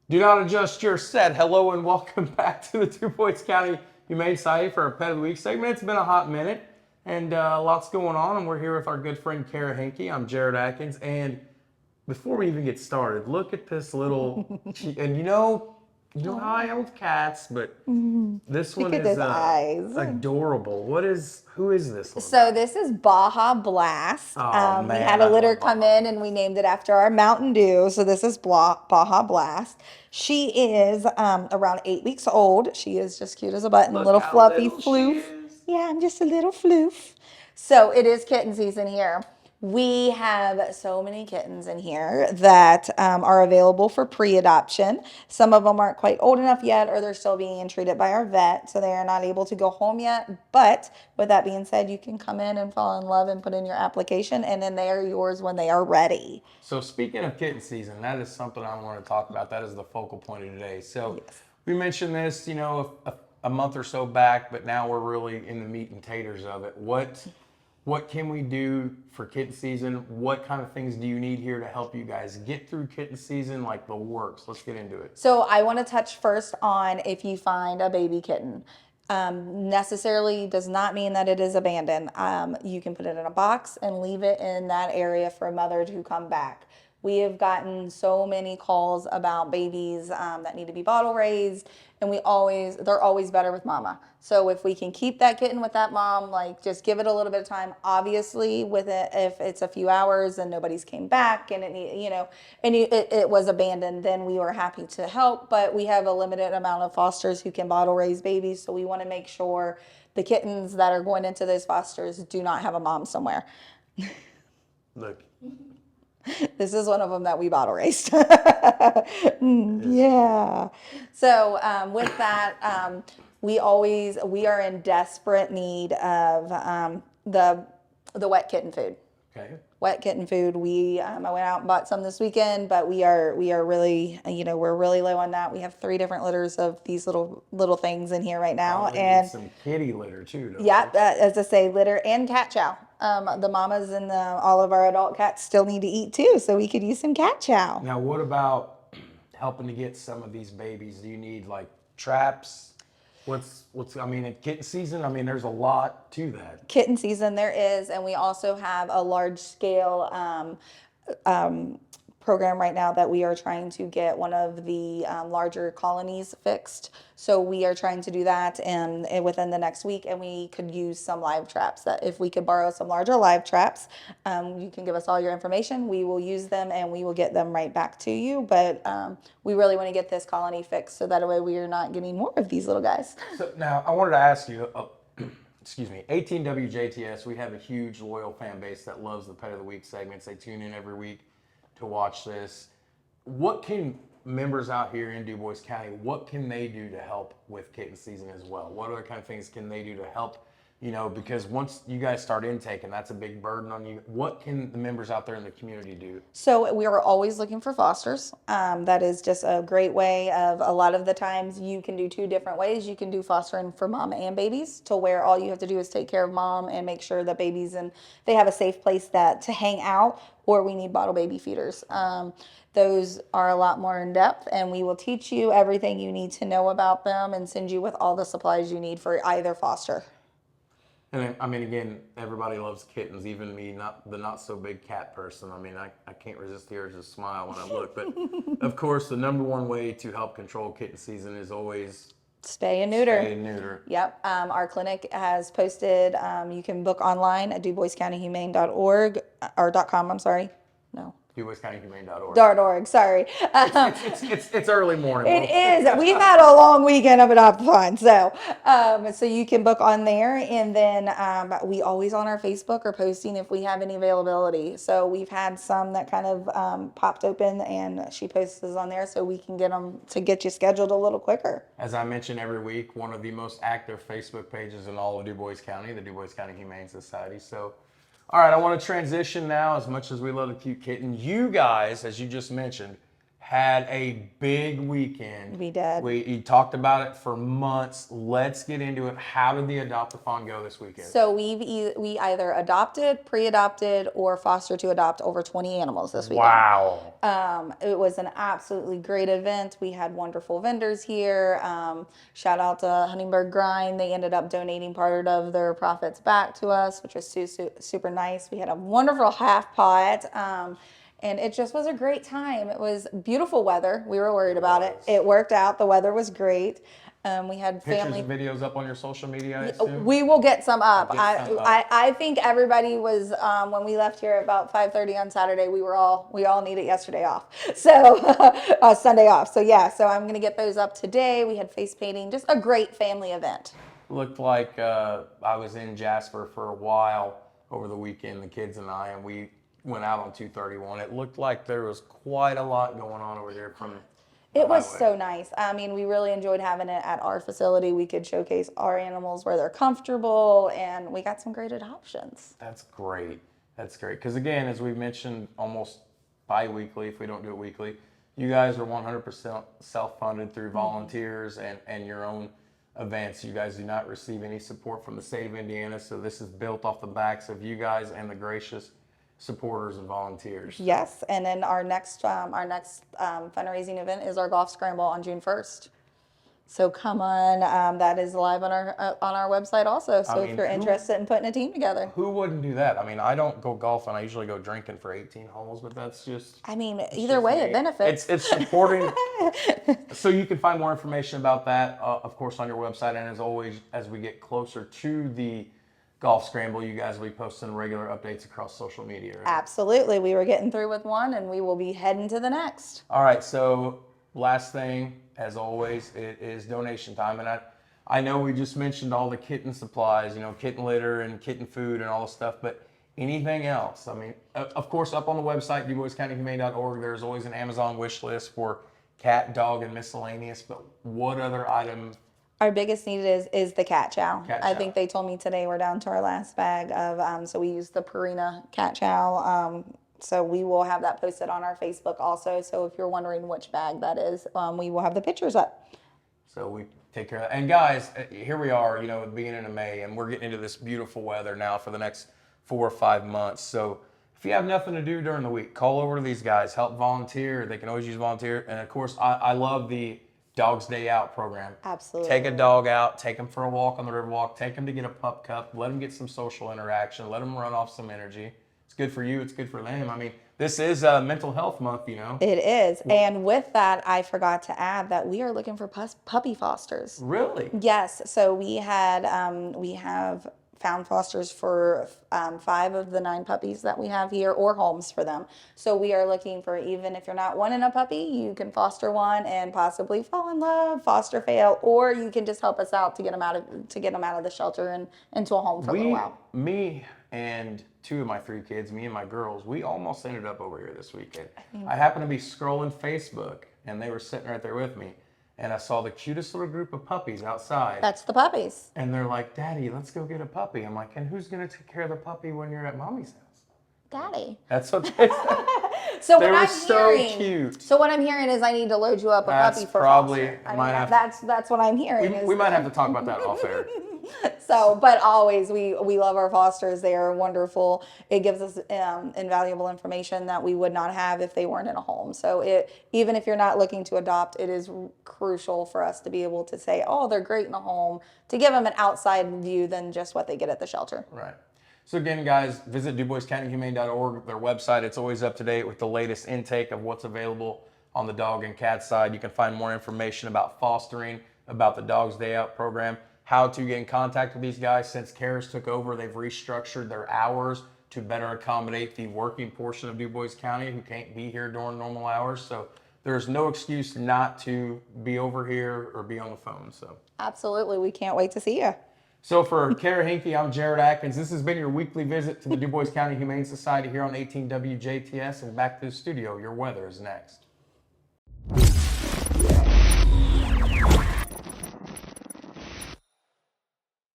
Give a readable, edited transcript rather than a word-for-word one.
Do not adjust your set. Hello and welcome back to the Dubois County Humane Society for our Pet of the Week segment. It's been a hot minute and lots going on, and we're here with our good friend Kara Henke. I'm Jared Atkins, and before we even get started, look at this little. And you know how I am with cats, but this Look one at is those eyes. adorable. Who is this little So guy? this is Baja Blast. Oh We man, had a I litter love come Baja in and we Blast. named it after our Mountain Dew. So this is Baja Blast. She is around 8 weeks old. She is just cute as a button, Look little how fluffy little she floof. is. Yeah, I'm just a little floof. So it is kitten season here. We have so many kittens in here that are available for pre-adoption. Some of them aren't quite old enough yet, or they're still being treated by our vet, so they are not able to go home yet. But with that being said, you can come in and fall in love and put in your application, and then they are yours when they are ready. So speaking of kitten season, that is something I want to talk about. That is the focal point of today. So Yes. we mentioned this, a month or so back, but now we're really in the meat and taters of it. What can we do for kitten season? What kind of things do you need here to help you guys get through kitten season, like the works? Let's get into it. So I want to touch first on if you find a baby kitten. Necessarily does not mean that it is abandoned. You can put it in a box and leave it in that area for a mother to come back. We have gotten so many calls about babies that need to be bottle raised, and they're always better with mama. So if we can keep that kitten with that mom, like just give it a little bit of time. Obviously, with it, if it's a few hours and nobody's came back and it was abandoned, then we were happy to help. But we have a limited amount of fosters who can bottle raise babies, so we want to make sure the kittens that are going into those fosters do not have a mom somewhere. Look, This is one of them that we bottle raised. it is cute. Yeah. So with that, we are in desperate need of the wet kitten food. Okay. Wet kitten food. I went out and bought some this weekend, but we are really we're really low on that. We have 3 different litters of these little things in here right now, Probably need and some kitty litter too, don't yeah, you? as I say, litter and cat chow. The mamas and all of our adult cats still need to eat too, so we could use some cat chow. Now, what about helping to get some of these babies? Do you need like traps? I mean, at kitten season, I mean, there's a lot to that. Kitten season there is, and we also have a large scale program right now that we are trying to get one of the larger colonies fixed. So we are trying to do that and within the next week, and we could use some live traps. That if we could borrow some larger live traps, you can give us all your information. We will use them and we will get them right back to you. But we really want to get this colony fixed so that way we are not getting more of these little guys. So now I wanted to ask you, excuse me, 18WJTS, we have a huge loyal fan base that loves the Pet of the Week segments. They tune in every week to watch this. What can members out here in Dubois County, what can they do to help with kitten season as well? What other kind of things can they do to help? Because once you guys start intaking, that's a big burden on you. What can the members out there in the community do? So we are always looking for fosters. That is just a great way of a lot of the times you can do 2 different ways. You can do fostering for mom and babies to where all you have to do is take care of mom and make sure that babies and they have a safe place to hang out, or we need bottle baby feeders. Those are a lot more in depth, and we will teach you everything you need to know about them and send you with all the supplies you need for either foster. And I mean, again, everybody loves kittens, even me, not so big cat person. I mean, I can't resist the urge to smile when I look. But of course, the number one way to help control kitten season is always Spay and neuter. spay and neuter. Yep. Our clinic has posted, you can book online at DuboisCountyHumane.org or .com, I'm sorry. No. DuboisCountyHumane.org. .org, sorry. It's early morning. It is. We've had a long weekend of adoptathon, so you can book on there, and then we always on our Facebook are posting if we have any availability. So we've had some that kind of popped open, and she posts those on there, so we can get them to get you scheduled a little quicker. As I mention every week, one of the most active Facebook pages in all of Dubois County, the Dubois County Humane Society. So, all right, I want to transition now. As much as we love the cute kitten, you guys, as you just mentioned, had a big weekend. We did. You talked about it for months. Let's get into it. How did the adopt-a-thon go this weekend? So we either adopted, pre-adopted, or foster to adopt over 20 animals this weekend. Wow. It was an absolutely great event. We had wonderful vendors here. Shout out to Huntingburg Grind. They ended up donating part of their profits back to us, which was super nice. We had a wonderful half pot. And it just was a great time. It was beautiful weather. We were worried about it. It worked out. The weather was great. We had family Pictures and videos up on your social media, I assume? We will get some up. Get some up. I think everybody was when we left here at about 5:30 on Saturday. We all needed yesterday off, so Sunday off. So yeah, so I'm gonna get those up today. We had face painting, just a great family event. Looked like I was in Jasper for a while over the weekend, the kids and I, and we went out on 231. It looked like there was quite a lot going on over there from It was so nice. I mean, we really enjoyed having it at our facility. We could showcase our animals where they're comfortable, and we got some great adoptions. That's great. That's great. Because again, as we mentioned, almost bi-weekly, if we don't do it weekly, you guys are 100% self-funded through volunteers and your own events. You guys do not receive any support from the state of Indiana, so this is built off the backs of you guys and the gracious supporters and volunteers. Yes, and then our next fundraising event is our golf scramble on June 1st. So come on, that is live on our website also. So if you're interested in putting a team together. Who wouldn't do that? I mean, I don't go golfing. I usually go drinking for 18 holes, but that's just. I mean, either way, it benefits. It's supporting. So you can find more information about that, of course, on your website. And as always, as we get closer to the golf scramble, you guys will be posting regular updates across social media, right? Absolutely. We were getting through with one, and we will be heading to the next. All right. So last thing, as always, it is donation time. And I know we just mentioned all the kitten supplies, kitten litter and kitten food and all the stuff, but anything else? I mean, of course, up on the website, DuboisCountyHumane.org, there's always an Amazon wish list for cat, dog, and miscellaneous, but what other item? Our biggest need is the cat chow. Cat I chow. think they told me today we're down to our last bag of, so we use the Purina cat chow. So we will have that posted on our Facebook also. So if you're wondering which bag that is, we will have the pictures up. So we take care of that. And guys, here we are, at the beginning of May, and we're getting into this beautiful weather now for the next 4 or 5 months. So if you have nothing to do during the week, call over to these guys, help volunteer. They can always use volunteer. And of course, I love the Dog's Day Out program. Absolutely. Take a dog out, take them for a walk on the Riverwalk, take them to get a pup cup, let them get some social interaction, let them run off some energy. It's good for you, it's good for them. I mean, this is mental health month, It is. And with that, I forgot to add that we are looking for puppy fosters. Really? Yes. So we have found fosters for 5 of the 9 puppies that we have here, or homes for them. So we are looking for, even if you're not wanting a puppy, you can foster one and possibly fall in love, foster fail, or you can just help us out to get them out of the shelter and into a home for a little while. Me and 2 of my 3 kids, me and my girls, we almost ended up over here this weekend. I happened to be scrolling Facebook, and they were sitting right there with me. And I saw the cutest little group of puppies outside. That's the puppies. And they're like, Daddy, let's go get a puppy. I'm like, and who's going to take care of the puppy when you're at Mommy's house? Daddy. That's what they said. So They what were I'm so hearing, cute. So what I'm hearing is I need to load you up a That's puppy for probably- foster. I might mean, have- that's what I'm hearing. We might have to talk about that off air. So, but always we love our fosters. They are wonderful. It gives us invaluable information that we would not have if they weren't in a home. So even if you're not looking to adopt, it is crucial for us to be able to say, oh, they're great in a home, to give them an outside view than just what they get at the shelter. Right. So again, guys, visit DuboisCountyHumane.org, their website. It's always up to date with the latest intake of what's available on the dog and cat side. You can find more information about fostering, about the Dog's Day Out program, how to get in contact with these guys. Since Kara's took over, they've restructured their hours to better accommodate the working portion of Dubois County who can't be here during normal hours. So there's no excuse not to be over here or be on the phone. So Absolutely. We can't wait to see you. So for Kara Henke, I'm Jared Atkins. This has been your weekly visit to the Dubois County Humane Society here on 18 WJTS. And back to the studio. Your weather is next.